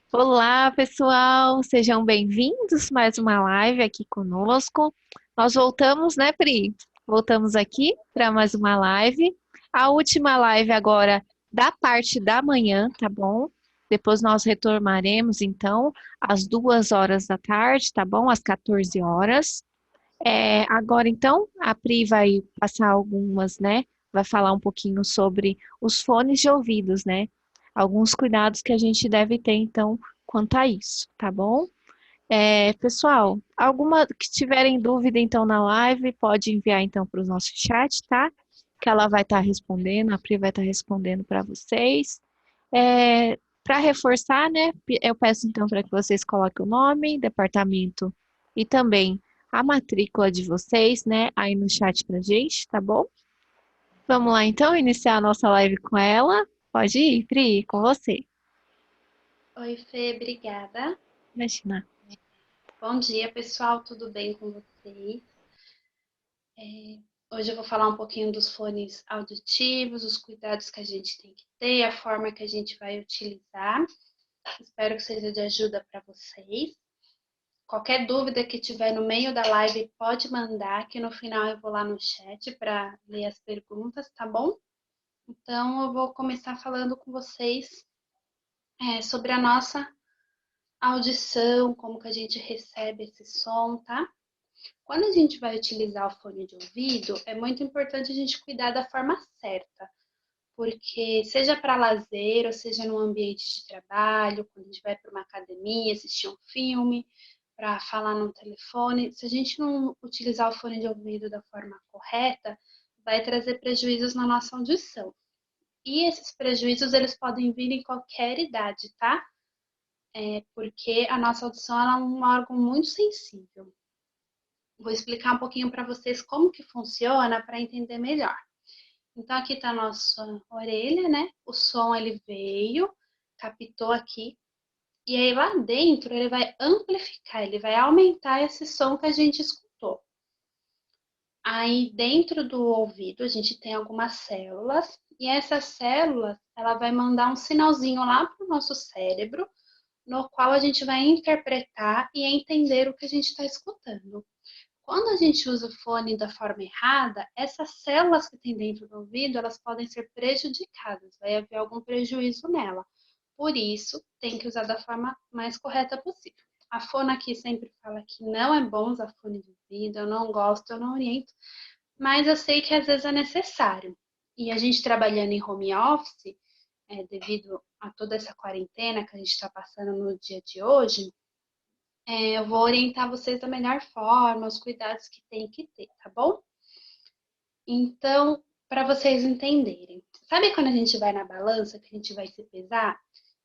Olá, pessoal, sejam bem-vindos mais uma live aqui conosco. Nós voltamos, né, Pri? Voltamos aqui para mais uma live. A última live agora da parte da manhã, tá bom? Depois nós retornaremos, então, às 2 horas da tarde, tá bom? Às 14 horas. Agora, então, a Pri vai passar algumas, né? Vai falar um pouquinho sobre os fones de ouvidos, né? Alguns cuidados que a gente deve ter, então, quanto a isso, tá bom? Pessoal, alguma que tiverem dúvida, então, na live, pode enviar, então, para o nosso chat, tá? Que ela vai estar respondendo, a Pri vai estar respondendo para vocês. Para reforçar, né? Eu peço, então, para que vocês coloquem o nome, departamento e também a matrícula de vocês, né, aí no chat pra gente, tá bom? Vamos lá então iniciar a nossa live com ela. Pode ir, Pri, com você. Oi, Fê, obrigada. Imagina. Bom dia, pessoal, tudo bem com vocês? Hoje eu vou falar um pouquinho dos fones auditivos, os cuidados que a gente tem que ter, a forma que a gente vai utilizar. Espero que seja de ajuda para vocês. Qualquer dúvida que tiver no meio da live, pode mandar, que no final eu vou lá no chat para ler as perguntas, tá bom? Então, eu vou começar falando com vocês sobre a nossa audição, como que a gente recebe esse som, tá? Quando a gente vai utilizar o fone de ouvido, é muito importante a gente cuidar da forma certa, porque seja para lazer ou seja no ambiente de trabalho, quando a gente vai para uma academia, assistir um filme, para falar no telefone, se a gente não utilizar o fone de ouvido da forma correta, vai trazer prejuízos na nossa audição. E esses prejuízos eles podem vir em qualquer idade, tá? Porque a nossa audição é um órgão muito sensível. Vou explicar um pouquinho para vocês como que funciona para entender melhor. Então aqui está a nossa orelha, né? O som ele veio, captou aqui e aí lá dentro ele vai amplificar, ele vai aumentar esse som que a gente escutou. Aí dentro do ouvido a gente tem algumas células e essas células ela vai mandar um sinalzinho lá para o nosso cérebro, no qual a gente vai interpretar e entender o que a gente está escutando. Quando a gente usa o fone da forma errada, essas células que tem dentro do ouvido, elas podem ser prejudicadas, vai haver algum prejuízo nela. Por isso, tem que usar da forma mais correta possível. A Fona aqui sempre fala que não é bom usar fone de ouvido, eu não gosto, eu não oriento, mas eu sei que às vezes é necessário. E a gente trabalhando em home office, devido a toda essa quarentena que a gente está passando no dia de hoje, eu vou orientar vocês da melhor forma, os cuidados que tem que ter, tá bom? Então, para vocês entenderem, sabe quando a gente vai na balança, que a gente vai se pesar?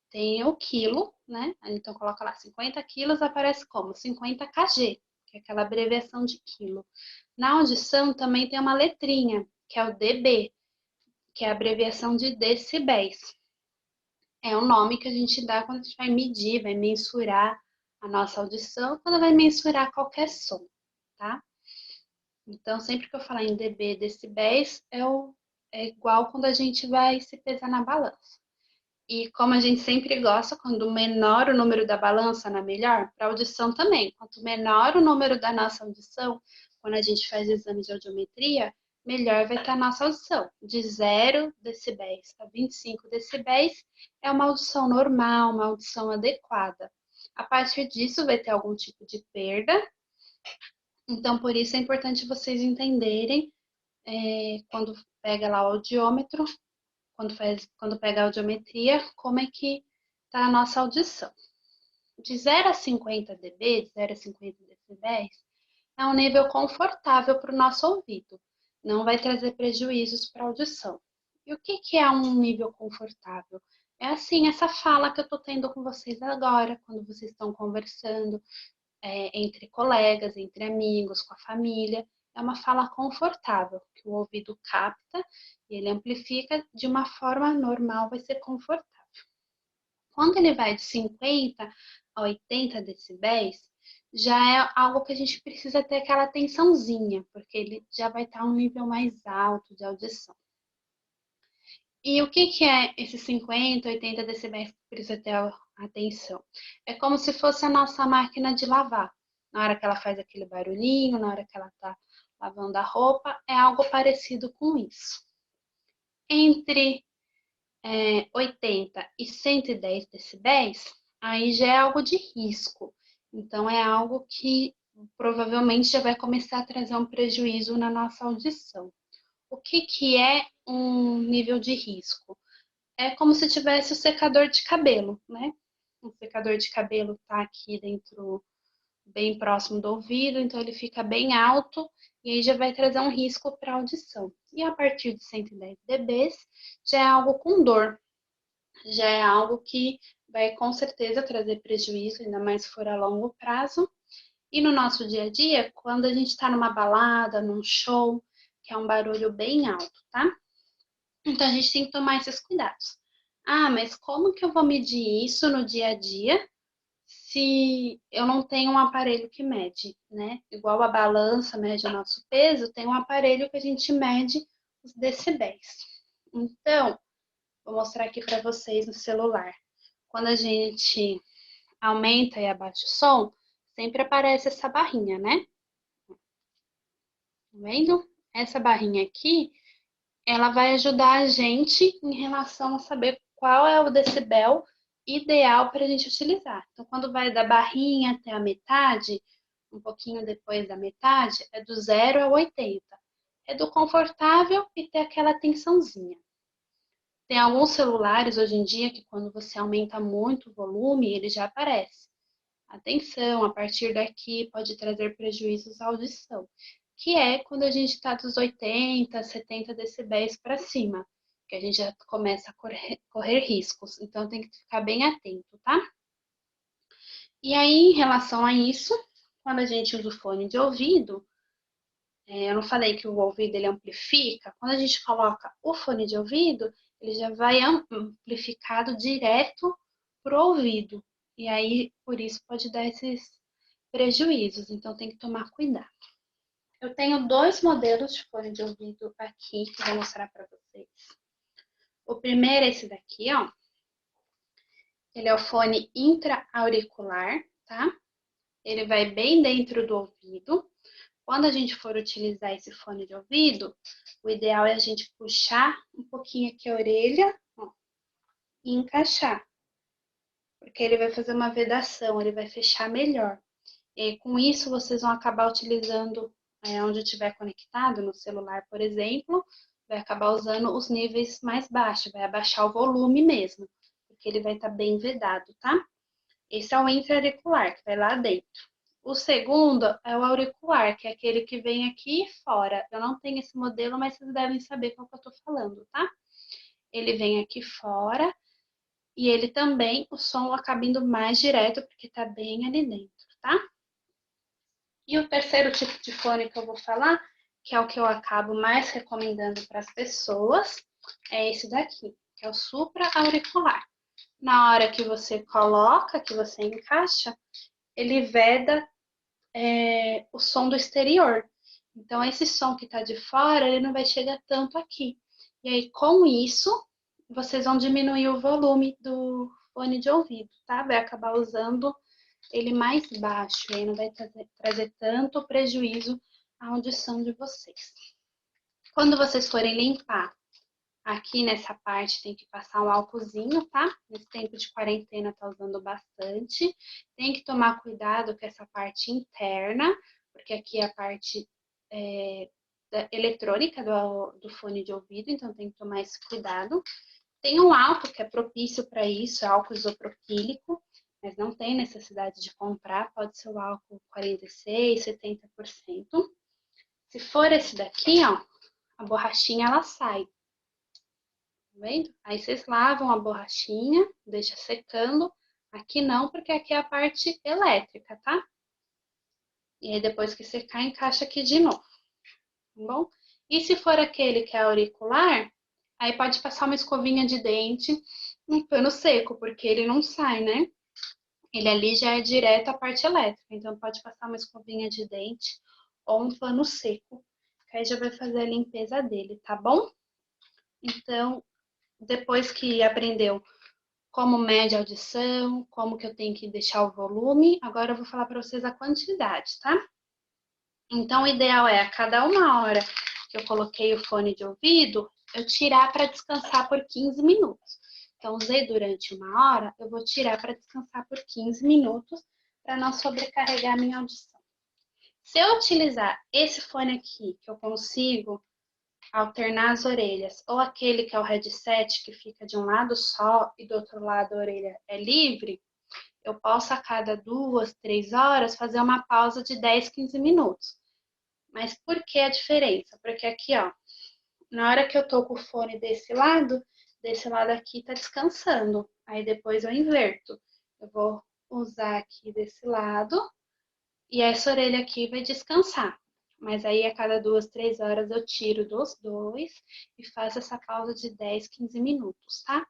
Tem o quilo, né? Então coloca lá 50 quilos, aparece como 50 kg, que é aquela abreviação de quilo. Na audição também tem uma letrinha, que é o dB, que é a abreviação de decibéis. É o nome que a gente dá quando a gente vai medir, vai mensurar a nossa audição, quando vai mensurar qualquer som, tá? Então, sempre que eu falar em dB, decibéis, é igual quando a gente vai se pesar na balança. E como a gente sempre gosta, quando menor o número da balança, na melhor, para audição também. Quanto menor o número da nossa audição, quando a gente faz exame de audiometria, melhor vai estar a nossa audição. De 0 decibéis a 25 decibéis é uma audição normal, uma audição adequada. A partir disso, vai ter algum tipo de perda. Então, por isso é importante vocês entenderem quando pega lá o audiômetro, quando pega a audiometria, como é que está a nossa audição. De 0 a 50 dB, de 0 a 50 decibéis, é um nível confortável para o nosso ouvido. Não vai trazer prejuízos para a audição. E o que, que é um nível confortável? É assim, essa fala que eu estou tendo com vocês agora, quando vocês estão conversando, entre colegas, entre amigos, com a família. É uma fala confortável, que o ouvido capta e ele amplifica de uma forma normal, vai ser confortável. Quando ele vai de 50 a 80 decibéis, já é algo que a gente precisa ter aquela atençãozinha, porque ele já vai estar um nível mais alto de audição. E o que que é esses 50, 80 decibéis que precisa ter atenção? É como se fosse a nossa máquina de lavar. Na hora que ela faz aquele barulhinho, na hora que ela tá lavando a roupa, é algo parecido com isso. Entre 80 e 110 decibéis, aí já é algo de risco. Então, é algo que provavelmente já vai começar a trazer um prejuízo na nossa audição. O que que é um nível de risco? É como se tivesse o secador de cabelo, né? O secador de cabelo tá aqui dentro, bem próximo do ouvido, então ele fica bem alto e aí já vai trazer um risco para a audição. E a partir de 110 dBs já é algo com dor, já é algo que vai com certeza trazer prejuízo, ainda mais se for a longo prazo. E no nosso dia a dia, quando a gente está numa balada, num show, que é um barulho bem alto, tá? Então a gente tem que tomar esses cuidados. Ah, mas como que eu vou medir isso no dia a dia se eu não tenho um aparelho que mede, né? Igual a balança mede o nosso peso, tem um aparelho que a gente mede os decibéis. Então, vou mostrar aqui para vocês no celular. Quando a gente aumenta e abaixa o som, sempre aparece essa barrinha, né? Tá vendo? Essa barrinha aqui, ela vai ajudar a gente em relação a saber qual é o decibel ideal para a gente utilizar. Então, quando vai da barrinha até a metade, um pouquinho depois da metade, é do 0 ao 80. É do confortável e tem aquela tensãozinha. Tem alguns celulares hoje em dia que quando você aumenta muito o volume, ele já aparece. Atenção, a partir daqui pode trazer prejuízos à audição, que é quando a gente está dos 80, 70 decibéis para cima, que a gente já começa a correr riscos. Então tem que ficar bem atento, tá? E aí, em relação a isso, quando a gente usa o fone de ouvido, eu não falei que o ouvido ele amplifica, quando a gente coloca o fone de ouvido, ele já vai amplificado direto pro ouvido. E aí, por isso, pode dar esses prejuízos, então tem que tomar cuidado. Eu tenho dois modelos de fone de ouvido aqui que eu vou mostrar para vocês. O primeiro é esse daqui, ó. Ele é o fone intra-auricular, tá? Ele vai bem dentro do ouvido. Quando a gente for utilizar esse fone de ouvido, o ideal é a gente puxar um pouquinho aqui a orelha, ó, e encaixar, porque ele vai fazer uma vedação, ele vai fechar melhor. E com isso, vocês vão acabar utilizando onde estiver conectado, no celular, por exemplo, vai acabar usando os níveis mais baixos, vai abaixar o volume mesmo, porque ele vai estar bem vedado, tá? Esse é o intra-auricular, que vai lá dentro. O segundo é o auricular, que é aquele que vem aqui fora. Eu não tenho esse modelo, mas vocês devem saber qual que eu tô falando, tá? Ele vem aqui fora e ele também, o som acaba indo mais direto, porque tá bem ali dentro, tá? E o terceiro tipo de fone que eu vou falar, que é o que eu acabo mais recomendando para as pessoas, é esse daqui, que é o supra-auricular. Na hora que você coloca, que você encaixa, ele veda o som do exterior. Então, esse som que está de fora, ele não vai chegar tanto aqui. E aí, com isso, vocês vão diminuir o volume do fone de ouvido, tá? Vai acabar usando ele mais baixo, e aí não vai trazer tanto prejuízo à audição de vocês. Quando vocês forem limpar, aqui nessa parte tem que passar um álcoolzinho, tá? Nesse tempo de quarentena tá usando bastante. Tem que tomar cuidado com essa parte interna, porque aqui é a parte eletrônica do fone de ouvido, então tem que tomar esse cuidado. Tem um álcool que é propício para isso, é álcool isopropílico, mas não tem necessidade de comprar, pode ser o álcool 46, 70%. Se for esse daqui, ó, a borrachinha ela sai, tá vendo? Aí vocês lavam a borrachinha, deixa secando. Aqui não, porque aqui é a parte elétrica, tá? E aí depois que secar, encaixa aqui de novo, tá bom? E se for aquele que é auricular, aí pode passar uma escovinha de dente, um pano seco, porque ele não sai, né? Ele ali já é direto a parte elétrica, então pode passar uma escovinha de dente ou um pano seco, que aí já vai fazer a limpeza dele, tá bom? Então, Depois que aprendeu como mede a audição, como que eu tenho que deixar o volume, agora eu vou falar para vocês a quantidade, tá? Então, o ideal é a cada 1 hora que eu coloquei o fone de ouvido, eu tirar para descansar por 15 minutos. Então, usei durante 1 hora, eu vou tirar para descansar por 15 minutos para não sobrecarregar a minha audição. Se eu utilizar esse fone aqui, que eu consigo alternar as orelhas, ou aquele que é o headset, que fica de um lado só e do outro lado a orelha é livre, eu posso a cada 2, 3 horas fazer uma pausa de 10, 15 minutos. Mas por que a diferença? Porque aqui, ó, na hora que eu tô com o fone desse lado aqui tá descansando. Aí depois eu inverto. Eu vou usar aqui desse lado e essa orelha aqui vai descansar. Mas aí a cada 2, 3 horas eu tiro dos dois e faço essa pausa de 10, 15 minutos, tá?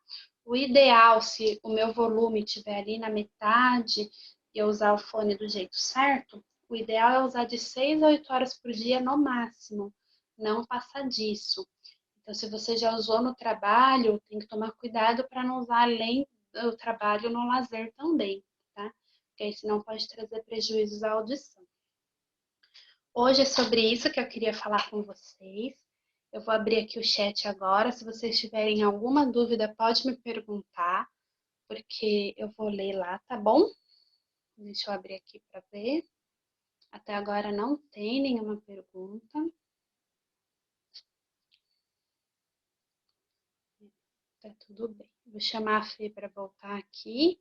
O ideal, se o meu volume estiver ali na metade e eu usar o fone do jeito certo, o ideal é usar de 6 a 8 horas por dia no máximo, não passar disso. Então, se você já usou no trabalho, tem que tomar cuidado para não usar além do trabalho no lazer também, tá? Porque aí senão pode trazer prejuízos à audição. Hoje é sobre isso que eu queria falar com vocês. Eu vou abrir aqui o chat agora. Se vocês tiverem alguma dúvida, pode me perguntar, porque eu vou ler lá, tá bom? Deixa eu abrir aqui para ver. Até agora não tem nenhuma pergunta. Tá tudo bem. Vou chamar a Fê para voltar aqui.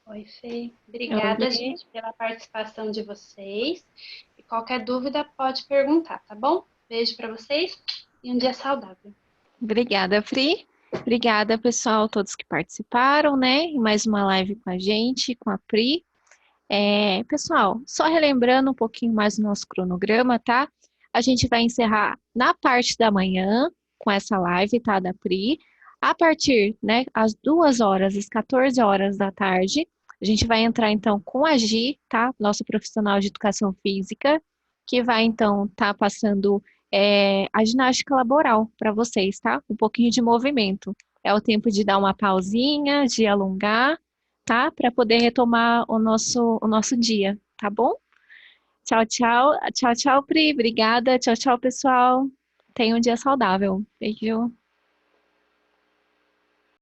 Oi, Fê. Obrigada, Oi. gente, pela participação de vocês. E qualquer dúvida pode perguntar, tá bom? Beijo para vocês e um dia saudável. Obrigada, Pri. Obrigada, pessoal, todos que participaram, né? Em mais uma live com a gente, com a Pri. Pessoal, só relembrando um pouquinho mais o nosso cronograma, tá? A gente vai encerrar na parte da manhã com essa live, tá, da Pri. A partir, né, às 2 horas, às 14 horas da tarde, a gente vai entrar então com a Gi, tá? Nosso profissional de educação física, que vai então estar passando a ginástica laboral para vocês, tá? Um pouquinho de movimento. É o tempo de dar uma pausinha, de alongar, tá? Para poder retomar o nosso dia, tá bom? Tchau, tchau. Tchau, tchau, Pri. Obrigada. Tchau, tchau, pessoal. Tenha um dia saudável. Beijo.